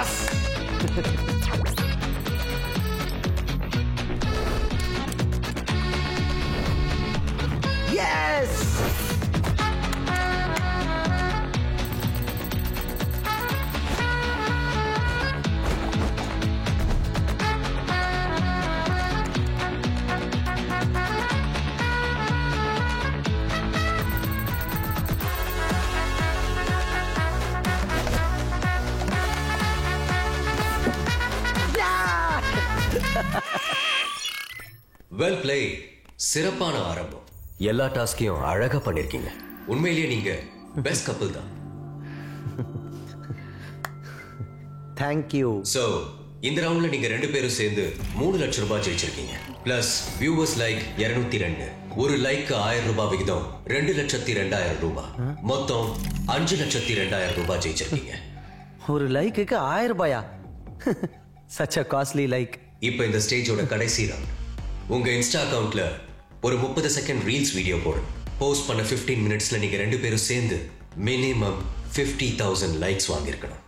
S as well play. சிறப்பான ஆரம்பம். எல்லா டாஸ்கையும் அழகா பண்ணிருக்கீங்க. உண்மையிலேயே நீங்க பெஸ்ட் கப்பிள் தான். Thank you. சோ இந்த ரவுண்ட்ல நீங்க 2 பேரும் சேர்ந்து 3 லட்சம் ரூபாய் ஜெயிச்சிருக்கீங்க. Plus viewers like 202. ஒரு லைக்கு 1000 ரூபாய் விகிதம் 2,02,000 ரூபாய். மொத்தம் 5,02,000 ரூபாய் ஜெயிச்சிருக்கீங்க. ஒரு லைக்குக்கு 1000 ரூபாயா? such a costly like. இப்போ இந்த ஸ்டேஜோட கடைசி ரவுண்ட். உங்க இன்ஸ்டா அக்கவுண்ட்ல ஒரு 30 செகண்ட் ரீல்ஸ் வீடியோ போடு. போஸ்ட் பண்ண 15 மினிட்ஸ்ல நீங்க 2 பேரும் சேர்ந்து மினிமம் 50,000 லைக்ஸ் வாங்கியிருக்கணும்.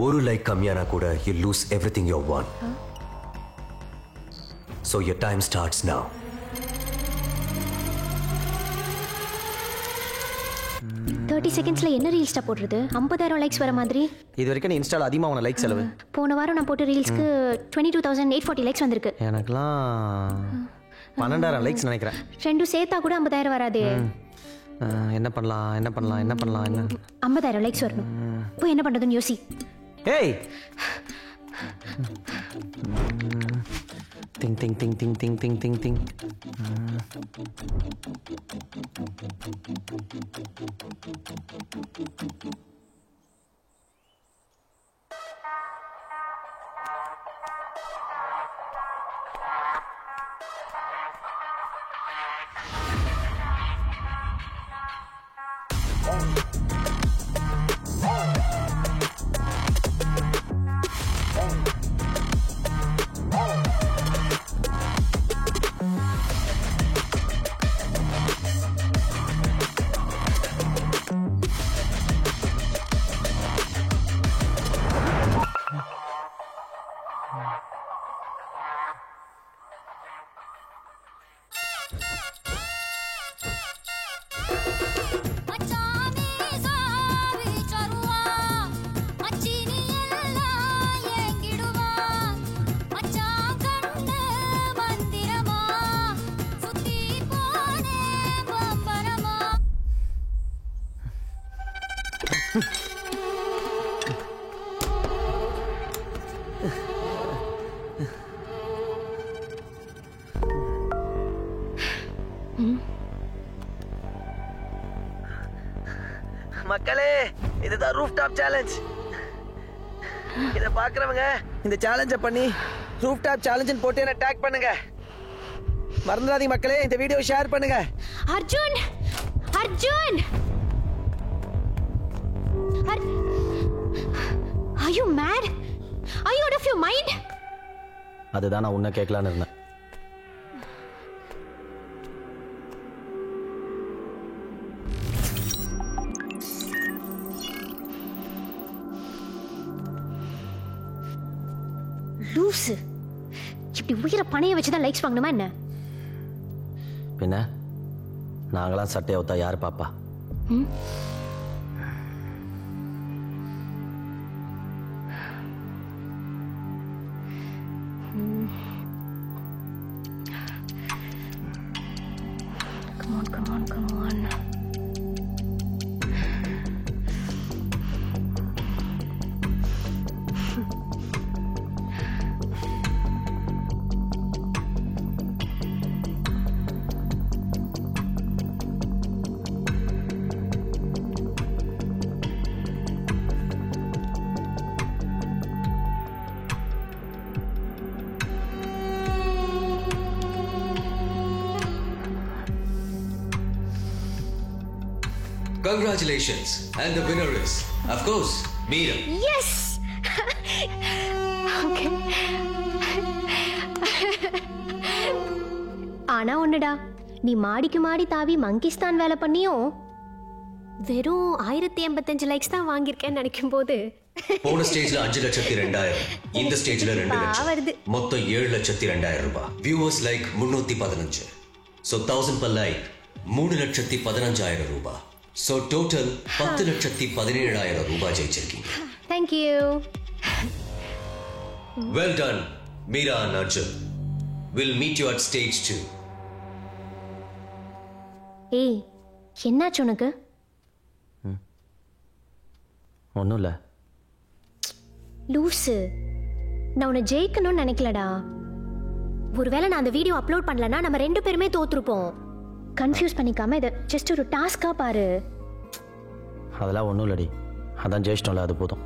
ஒரு லைக் கம்மியானா கூட you lose everything you want. So your time starts now. செகண்ட்ஸ்ல என்ன ரீல்ஸ்டா போடுறது? 50,000 லைக்ஸ் வர மாதிரி. இது வரைக்கும் நீ இன்ஸ்டால அதிகமாக லைக் செலவு. போன வாரம் நான் போட்ட ரீல்ஸ்க்கு 22,840 லைக்ஸ் வந்திருக்கு. எனக்குலாம் 12,000 லைக்ஸ் நினைக்கிறேன். ரெண்டும் சேர்த்தா கூட 50,000 வராதே. என்ன பண்ணலாம் 50,000 லைக்ஸ் வரணும். இப்போ என்ன பண்றதுன்னு யோசி. ஏய் thing thing thing thing thing thing thing thing. மக்களே, இதுதான் ரூஃப் டாப் சேலஞ்ச். இத பாக்குறவங்க இந்த சேலஞ்ச பண்ணி ரூஃப் டாப் சேலஞ்ச் போட்டு என்ன டாக் பண்ணுங்க. மறந்துடாதீங்க மக்களே, இந்த வீடியோ ஷேர் பண்ணுங்க. Arjun Arjun Are you mad? Are you out of your mind? அதுதான் நான் உன்னை கேட்கலான்னு இருந்தேன். லூசு, இப்படி உயிரை பணைய வச்சுதான் லைக்ஸ் வாங்கணுமா என்ன? பின்ன நாங்களாம் சட்டையை ஒத்தா யாரு பாப்பா? Come on. Congratulations, and the winner is, of course, Meera. Yes. Okay. ஆனா ஒண்ணுடா, நீ மாடிக்கு மாடி தாவி மங்கிஸ்தான் வேலை பண்ணியும் வெறும் 1085 லைக்ஸ் தான் வாங்கியிருக்கேன்னு நினைக்கும் போது போன ஸ்டேஜ்ல 5,02,000, இந்த ஸ்டேஜ்ல 2 லட்சம், மொத்தம் 7,02,000 ரூபாய். Viewers like 315. So 1000 per like 3,15,000 ரூபாய். So total 10,17,000 ரூபாய் ஜெயிச்சிருக்கீங்க. Thank you. Well done, Meera and Arjun. We'll meet you at stage 2. ஏய், என்னாச்சு உனக்கு? ஒன்றும் இல்லை. லூசு, நான் உன்னை ஜெயிக்கணும்னு நினைக்கலடா. ஒருவேளை நான் அந்த வீடியோ அப்லோட் பண்ணலன்னா நம்ம 2 பேருமே தோத்துருப்போம். கன்ஃபியூஸ் பண்ணிக்காம இதை ஜஸ்ட் ஒரு டாஸ்கா பாரு. அதெல்லாம் ஒன்றும் இல்லடி, அதான் ஜெயிச்சிட்டோம்ல, அது போதும்.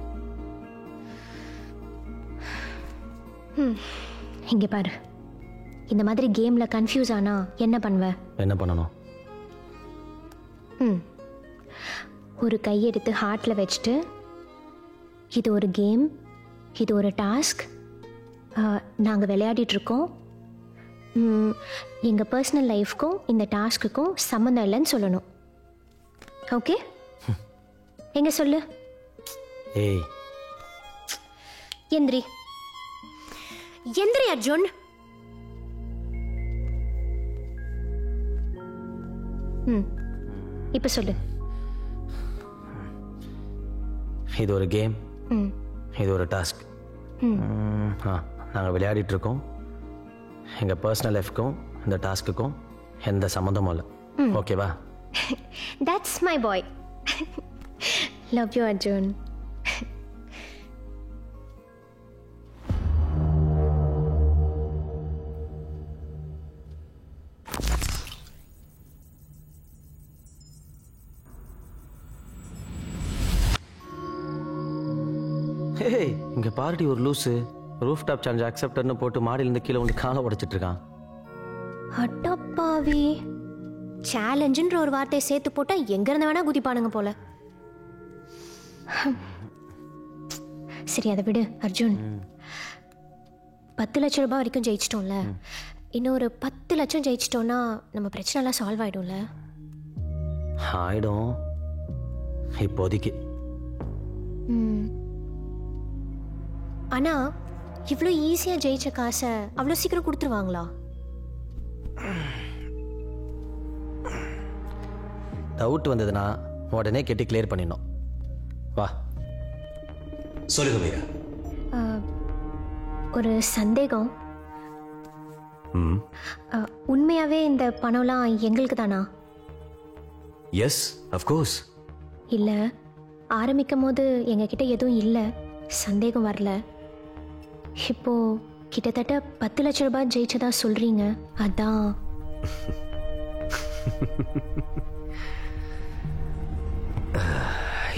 இங்கே பாரு, இந்த மாதிரி கேம்ல கன்ஃபியூஸ் ஆனா என்ன பண்ணுவ? என்ன பண்ணணும்? ஒரு கையெடுத்து ஹார்ட்ல வச்சுட்டு, இது ஒரு கேம், இது ஒரு டாஸ்க், நாங்கள் விளையாடிட்டு இருக்கோம், எங்கள் பர்சனல் லைஃப்க்கும் இந்த டாஸ்க்குக்கும் சம்மந்தம் இல்லைன்னு சொல்லணும். ஓகே? எங்க சொல்லு. ஏய், எந்திரி எந்திரி அர்ஜுன். இப்ப சொல்லு. இது ஒரு கேம், இது ஒரு டாஸ்க். நாங்கள் விளையாடிட்டு இருக்கோம், எங்கள் பர்சனல் லைஃப்க்கும் இந்த டாஸ்க்குக்கும் எந்த சம்மந்தமும் இல்லை. ஓகேவா? That's my boy. Love you, Arjun. ஹே, இங்கே பார்ட்டி ஒரு லூஸு ரூஃப் டாப் சேலஞ்ச் அக்செப்டர்னு போட்டு மாடியிலேருந்து கீழே வந்து காலை உடைச்சிட்டு இருக்கான். அட்டப்பாவி, சேலஞ்சுன்ற ஒரு வார்த்தையை சேர்த்து போட்டா எங்க இருந்து வேணா குதிப்பானுங்க போல. சரி, அதை விடு அர்ஜுன். 10 லட்சம் ரூபாய் வரைக்கும் ஜெயிச்சிட்டோம்ல, இன்னொரு 10 லட்சம் ஜெயிச்சிட்டோம்னா நம்ம பிரச்சனைலாம் சால்வ் ஆயிடும்ல? ஆயிடும் இப்போதைக்கு. ஆனா இவ்வளோ ஈஸியா ஜெயிச்ச காசை அவ்வளோ சீக்கிரம் கொடுத்துருவாங்களா? டவுட் வந்ததுன்னா உடனே கேட்டு கிளியர் பண்ணிடணும். வா சொல்லுங்க மீரா. ஒரு சந்தேகம். உண்மையாவே இந்த பணம்லாம் எங்களுக்கு தானா? Yes, of course. இல்ல, ஆரம்பிக்கும் போது எங்ககிட்ட எதுவும் இல்லை, சந்தேகம் வரல. இப்போ கிட்டத்தட்ட 10 லட்சம் ரூபாய் ஜெயிச்சதா சொல்றீங்க, அதான்.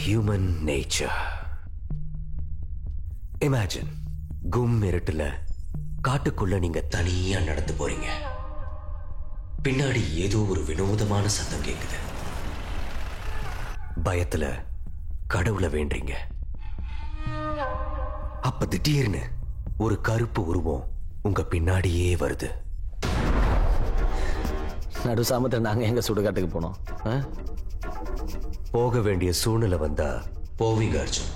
Human nature. Imagine, கும் இருட்டுல காட்டுக்குள்ள நீங்க தனியா நடந்து போறீங்க. பின்னாடி ஏதோ ஒரு வினோதமான சத்தம் கேக்குது. பயத்துல கடவுளை வேண்டீங்க. அப்ப திடீர்னு ஒரு கருப்பு உருவம் உங்க பின்னாடியே வருது. நடு சாமத்தில் நாங்கள் எங்க சுடுகாட்டுக்கு போனோம்? போக வேண்டிய சூழ்நிலை வந்தா போவீங்க அர்ஜுன்.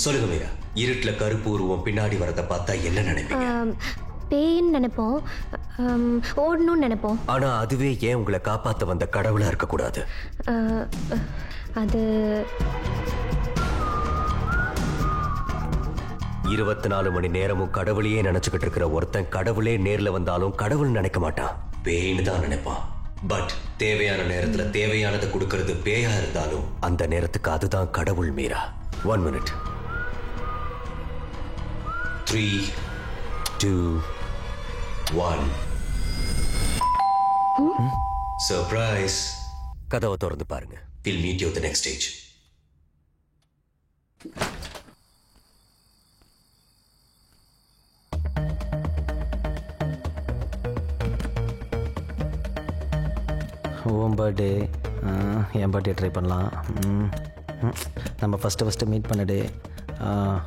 சொல்லுங்க மீரா, இருட்டுல கருப்பு உருவம் பின்னாடி வரத பார்த்தா என்ன நினைப்பீங்க? பேய்ன்னு நினைப்போம், ஓடணும்னு நினைப்போம். ஆனா அதுவே ஏன் உங்களை காப்பாத்த வந்த கடவுளா இருக்க கூடாது? அது 24 மணி நேரமும் கடவுளையே நினைச்சுக்கிட்டு இருக்கிற ஒருத்தன் கடவுளே நேர்ல வந்தாலும் கடவுள் நினைக்க மாட்டான், பேய்னு தான் நினைப்பான். பட் தேவையான நேரத்துல தேவையானதை கொடுக்கறது பேயா இருந்தாலும் அந்த நேரத்துக்கு அதுதான் கடவுள். மீரா, 1 minute. 3, 2, 1. சர்ப்ரைஸ். கதவை திறந்து பாருங்க. We'll meet you at the next stage. ஓம் பர்த்டே, என் பர்த்டே ட்ரை பண்ணலாம். நம்ம ஃபஸ்ட்டு மீட் பண்ண டே,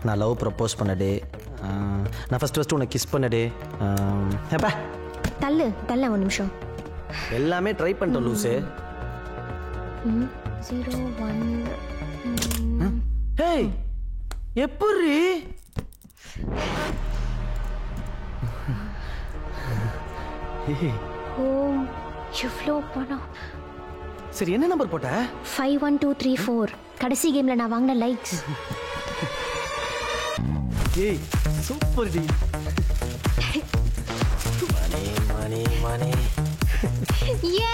நான் லவ் ப்ரப்போஸ் பண்ண டே, நான் ஃபஸ்ட்டு உன்னை கிஸ் பண்ண டே. தள்ளு தள்ள ஒரு நிமிஷம். எல்லாமே ட்ரை பண்ணிட்டோம் லூசு. 0, 1. ஹேய், எப்படி? ஓ எவ்வளோ பணம். சரி, என்ன நம்பர் போட்ட? 51234. கடைசி கேம்ல நான் வாங்கின லைக்ஸ். ஏய் சூப்பர் டி. மணி யே!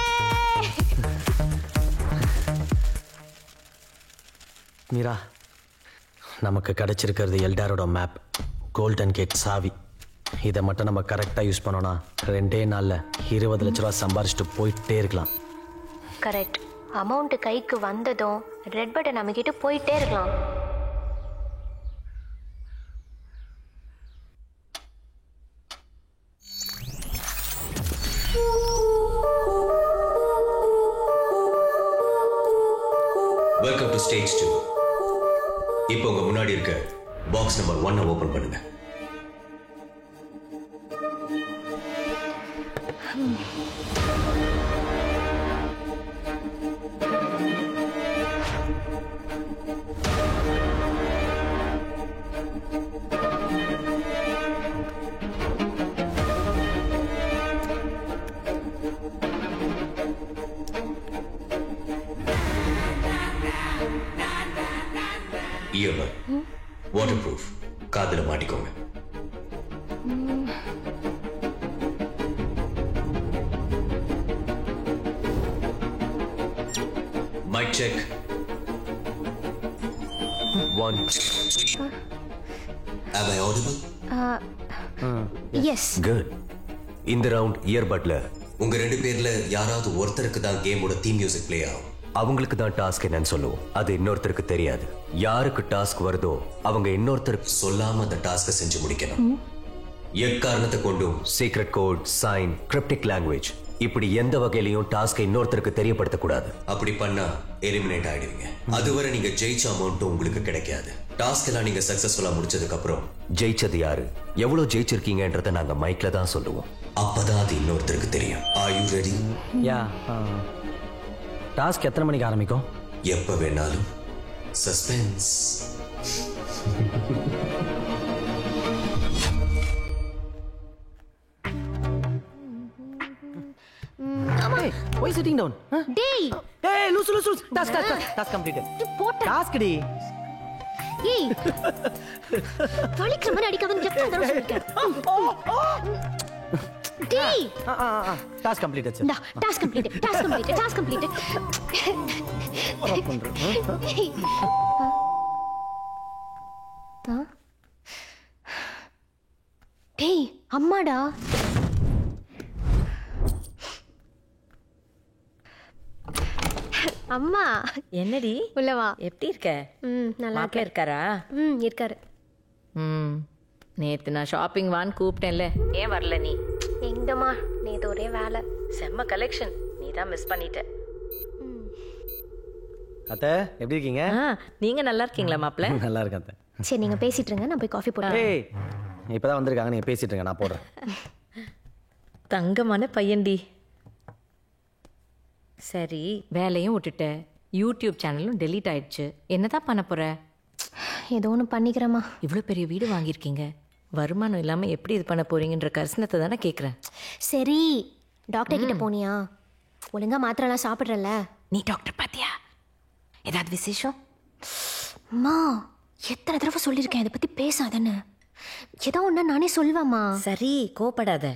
மீரா, நமக்கு கிடைச்சிருக்கிறது எல்டாரோட மேப், கோல்டன் கேட் சாவி. இதை மட்டும் நம்ம கரெக்டாக யூஸ் பண்ணோன்னா 2 நாளில் 20 லட்ச ரூபா சம்பாரிச்சிட்டு போயிட்டே இருக்கலாம். கரெக்ட். அமௌண்ட் கைக்கு வந்ததும் ரெட் பட்டன் அமைக்கிட்டு போயிட்டே இருக்கலாம். Welcome to stage 2. இப்போ உங்க முன்னாடி இருக்க பாக்ஸ் நம்பர் 1 ஓபன் பண்ணுங்க. இயர்பட் வாட்டர் ப்ரூஃப், காதுல மாட்டிக்கோங்க. Mike check 1 Am I audible? Yes. Good. இந்த ரவுண்ட் இயர்பட்ல உங்க 2 பேர்ல யாராவது ஒருத்தருக்கு தான் கேமோட தீம் மியூசிக் ப்ளே ஆகும். அவங்களுக்கு தான் டாஸ்க் என்னன்னு சொல்லுவோம். அது இன்னொருத்தருக்கு தெரியாது. யாருக்கு டாஸ்க் வருதோ அவங்க இன்னொருத்தருக்கு சொல்லாம அந்த டாஸ்கை செஞ்சு முடிக்கணும். எக்காரணத்தை கொண்டும் secret code, sign, cryptic language இப்படி எந்த வகையிலையும் டாஸ்கை இன்னொருத்தருக்கு தெரியப்படுத்தக்கூடாது. அப்படி பண்ணா எலிமினேட் ஆயிடுவீங்க. அதுவரை நீங்க ஜெயிச்ச அமௌண்ட்டும் உங்களுக்கு கிடைக்காது. டாஸ்க் எல்லாம் நீங்க சக்சஸ்ஃபுல்லா முடிச்சதுக்கு அப்புறம் ஜெயிச்சது யாரு, எவ்வளவு ஜெயிச்சிருக்கீங்கன்றத நாங்க மைக்ல தான் சொல்லுவோம். அப்பதான் அது இன்னொருத்தருக்கு தெரியும். Are you ready? Yeah. Task எத்தனை மணிக்கு ஆரம்பிக்கும்? எப்ப வேணாலும். Suspense. Hey, why sitting down? Huh? டேய். Hey, loose. Task completed. போட்ட. Task டி. ஏய். வலிக்கிற மாதிரி அடிக்காதன்னு எத்தனை தடவை சொல்லிருக்கேன். டேய். Task completed, sir. Task completed. டேய், அம்மாடா. அம்மா. என்னடி உள்ளவா. எப்படி இருக்க? நல்லா மாப்பிள்ள இருக்காரா? இருக்காரு. நேத்து நான் ஷாப்பிங் வான்னு கூப்பிட்டேன்ல, ஏன் வரல நீ? எங்கம்மா, நேத்து ஒரே வேலை. செம்ம கலெக்ஷன், நீ தான் மிஸ் பண்ணிட்ட. அத்தை எப்படி இருக்கீங்க? நீங்க நல்லா இருக்கீங்களா மாப்பிள்ள? நல்லா இருக்கேன் அத்தை. சரி, நீங்க பேசிட்டு இருங்க, நான் போய் காஃபி போடுறேன். ஏய், இப்பதான் வந்திருக்காங்க, நீங்க பேசிட்டு இருங்க, நான் போடுறேன். தங்கமான பையன்டி. சரி, வேலையும் விட்டுட்ட, யூடியூப் சேனலும் டெலீட் ஆயிடுச்சு, என்னதான் பண்ண போற? ஏதோ ஒன்று பண்ணிக்கிறேம்மா. இவ்வளோ பெரிய வீடு வாங்கியிருக்கீங்க, வருமானம் இல்லாமல் எப்படி இது பண்ண போறீங்கன்ற கரிசனத்தை தானே கேட்குறேன். சரி, டாக்டர் கிட்ட போனியா? ஒழுங்கா மாத்திரைலாம் சாப்பிட்றல? நீ டாக்டர் பாத்தியா? ஏதாவது விசேஷம்? அம்மா, எத்தனை தடவை சொல்லியிருக்கேன் இதை பற்றி பேசாதன்னு. ஏதோ ஒன்றா நானே சொல்வேம்மா. சரி, கோபப்படாத.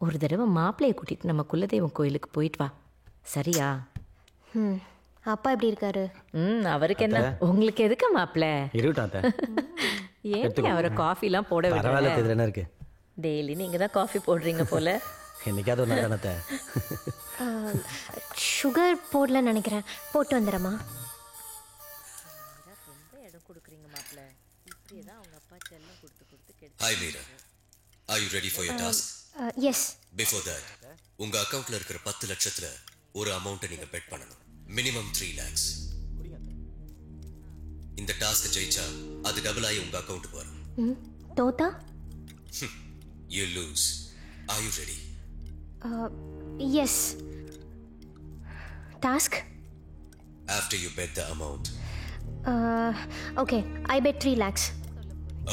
ஒரு தடவை மாப்பிள்ளையை கூட்டிட்டு நம்ம குலதெய்வம் கோயிலுக்கு போயிட்டு வா, சரியா? அப்பா எப்படி இருக்காரு? அவருக்கு என்ன, உங்களுக்கு எதுக்கு மாப்பிள்ளை? இருக்கட்டும் அத்தை. ஏன் அவரை காஃபிலாம் போட பரவாயில்ல, விட? இதுல என்ன இருக்கு? டெய்லி நீங்க தான் காஃபி போடுறீங்க போல. என்னைக்காவது ஒரு நாள் தானே. சுகர் போடலன்னு நினைக்கிறேன், போட்டு வந்துடுறேம்மா. Hi Meera. Are you ready for your task? Yes. Before that, உங்க அக்கவுண்ட்ல இருக்கிற 10 லட்சத்துல ஒரு அமௌண்ட்டை நீங்க பெட் பண்ணணும். Minimum 3 lakhs. இந்த டாஸ்க் ஜெயிச்சா அது டபுள் ஆகி உங்க அக்கவுண்ட்டுக்கு வரும். தோத்தா? You lose. Are you ready? Yes. Task? After you bet the amount, okay I bet 3 lakhs.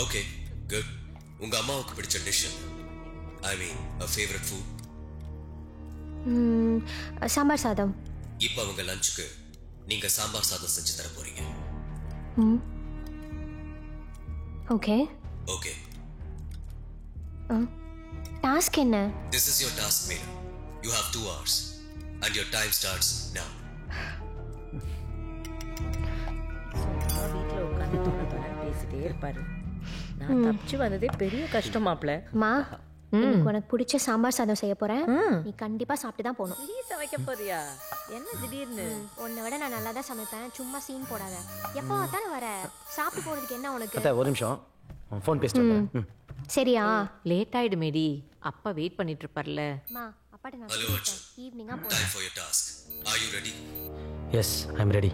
Okay good. உங்க அம்மாவுக்கு பிடிச்ச dish I mean a favorite food? Sambar சாதம். இப்போ அவங்க லஞ்சுக்கு நீங்க சாம்பார் சாதம் செஞ்சு தர போறீங்க. Okay okay. டாஸ்க் என்ன? This is your task, Meera. You have 2 hours and your time starts now. வீட்டில் உட்காந்து தொட பேசிட்டே இருப்பாரு. நான் தப்பிச்சு வந்ததே பெரிய கஷ்டம் மாப்ள. மா இன்னைக்கு உனக்கு பிடிச்ச சாம்பார் சாதம் செய்ய போறேன். நீ கண்டிப்பா சாப்பிட்டு தான் போகணும். நீ சமைக்க போறியா? என்ன திடீர்னு? உன்னை விட நான் நல்லா தான் சமைப்பேன். சும்மா சீன் போடாத. எப்போ பார்த்தாலும் வர சாப்பிட்டு போறதுக்கு என்ன உனக்கு? அத்தை ஒரு நிமிஷம் ஃபோன் பேசிட்டு சரியா? லேட் ஆயிடுமேடி. அப்பா வெயிட் பண்ணிட்டு இருப்பார்ல. மா அப்பாட்ட நான் Hello, Arjun. ஈவினிங்கா Time போறேன். for your task. Are you ready? Yes I am ready.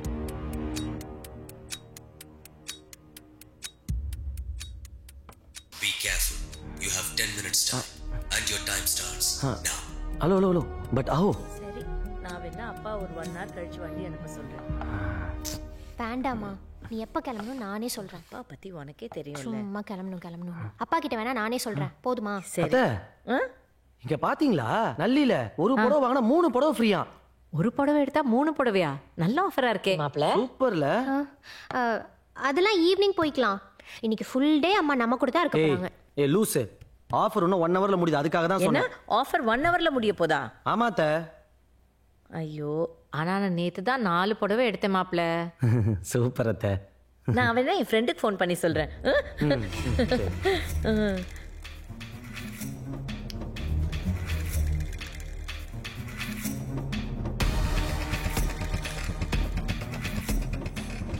Be careful. You have 10 minutes time and your time starts now. Hello hello hello but ஆஹோ சரி, நான் வேணா அப்பா ஒரு 1 hour கழிச்சு வண்டி அனுப்ப சொல்றேன். வேண்டாமா, நீ எப்போ கிளம்பணும் நானே சொல்றேன். அப்பா பத்தி உனக்கே தெரியும்ல. சும்மா கிளம்பணும். அப்பா கிட்ட வேணா நானே சொல்றேன். போதுமா? சரி. அத்தை இங்க பாத்தீங்களா நல்லில ஒரு புடவை வாங்கினா 3 புடவை ஃப்ரீயா. ஒரு புடவை எடுத்தா 3 புடவையா? நல்ல ஆஃபரா இருக்கே மாப்ள. சூப்பர்ல. அதெல்லாம் ஈவினிங் போய்க்கலாம். இன்னைக்கு ஃபுல் டே அம்மா நம்ம கூட தான் இருக்க போறாங்க. ஏ லூசு, ஆஃபர் இன்னும் 1 ஹவர்ல முடியுது. அதுக்காக தான் என்ன சொன்னேன். ஆஃபர் 1 ஹவர்ல முடிய போதா? ஆமா அத்தை. ஐயோ, ஆனா நான் நேத்து தான் 4 புடவை எடுத்தேன் மாப்ள. சூப்பர் அத்தை. நான் வேணா என் ஃப்ரெண்டுக்கு ஃபோன் பண்ணி சொல்றேன்.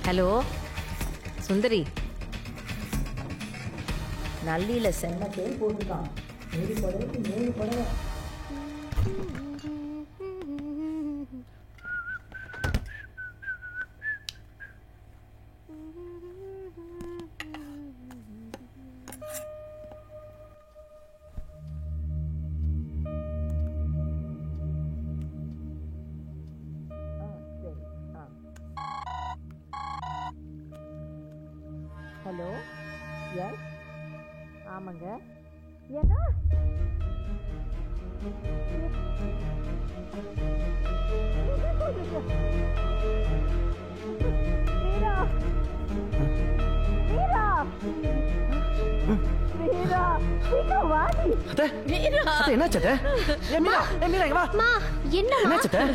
ஹலோ சுந்தரி, நல்லில செம்ம பேர் போட்டுருக்கான். 100 புடவைக்கு 3 புடவை. ஹலோ எஸ் ஆமாங்க. ஏன்னா அத்தை அத்தை என்னாச்சு அத்தை? ஏ மீரா இங்க வா. மா என்னம்மா? என்னாச்சு அத்தை?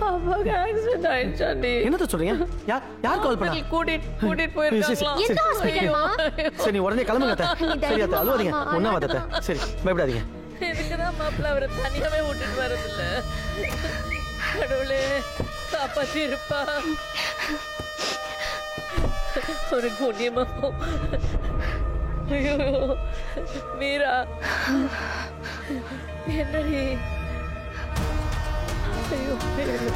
அப்பாக்கு ஆக்சிடென்ட் ஆயிடுச்சாண்டி. என்னத்த சொல்றீங்க? யார் கால் பண்ணா? கூட்டிட்டு போயிருக்காங்களா? எந்த ஹாஸ்பிடல்மா? சரி நீ உடனே கிளம்புங்க அத்தை. சரி அத்தை அழுவாதீங்க. ஒண்ணா வாத அத்தை. சரி பயப்படாதீங்க. இதுக்குதான் மாப்பிள்ள அவரை தனியாவே விட்டுட்டு வரதில்ல. கடவுளே காப்பாத்தி இருப்பா. ஒரு புண்ணியமா. ஐயோ மீரா என்னடி? ஐயோ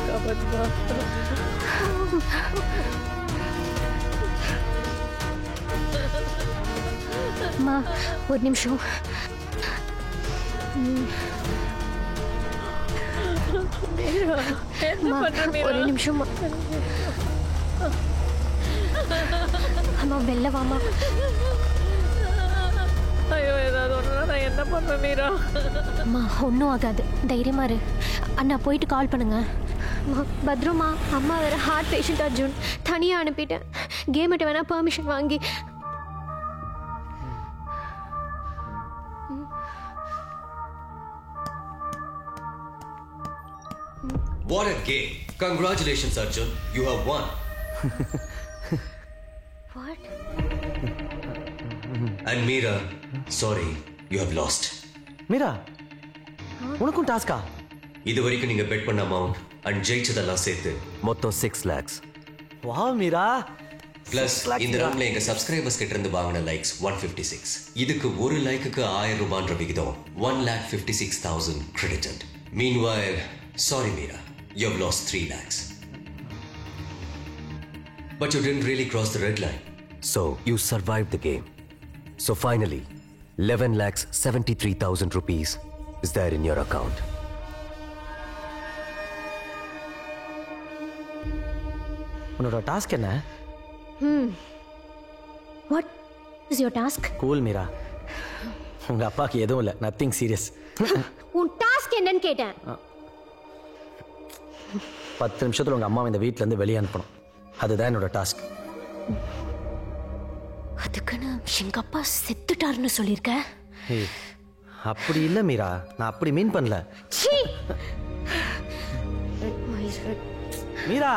காப்பாத்துமா. அம்மா ஒரு நிமிஷம். என்ன பண்ற மீரா? ஒரு நிமிஷம் அம்மா வெளில வாமா. ஐயோ ஏதாவது ஒண்ணுனா நான் என்ன பண்ணுவேன் மீரா? அம்மா ஒன்றும் ஆகாது, தைரியமா இரு. அண்ணா போயிட்டு கால் பண்ணுங்க. அம்மா பத்ரமா, அம்மா வேற ஹார்ட் பேஷண்ட் அர்ஜுன், தனியாக அனுப்பிட்டேன். கேமிட்ட வேணா பெர்மிஷன் வாங்கி. What a game. Congratulations, Arjun. You have won. What? And Meera, sorry, you have lost. Meera உனக்கும் டாஸ்கா? இது வரைக்கும் நீங்க பெட் பண்ண அமௌண்ட் அண்ட் ஜெயிச்சதெல்லாம் சேர்த்து மொத்தம் 6 lakhs. வாவ் மீரா. பிளஸ் இந்த ரவுண்ட்ல எங்க சப்ஸ்கிரைபர்ஸ் கிட்ட இருந்து வாங்கின லைக்ஸ் 156. இதுக்கு ஒரு லைக்குக்கு 1000 ரூபாய்ன்ற விகிதம் 1,56,000 credited. Meanwhile, sorry Meera, you have lost 3 lakhs. But you didn't really cross the red line. So you survived the game. So finally, 11,73,000 rupees is there in your account. உன்னோட task என்ன? What is your task? Cool Meera, உங்கள் அப்பாவுக்கு எதுவும் இல்லை, nothing serious. உன் task என்னன்னு கேட்டேன். 10 நிமிஷத்தில் உங்கள் அம்மாவை இந்த வீட்டிலேருந்து வெளியே அனுப்பணும். அதுதான் என்னோட டாஸ்க். அதுக்குன்னு எங்க அப்பா செத்துட்டாருன்னு சொல்லியிருக்க? ஏய், அப்படி இல்லை மீரா, நான் அப்படி மீன் பண்ணல. சீ! மீரா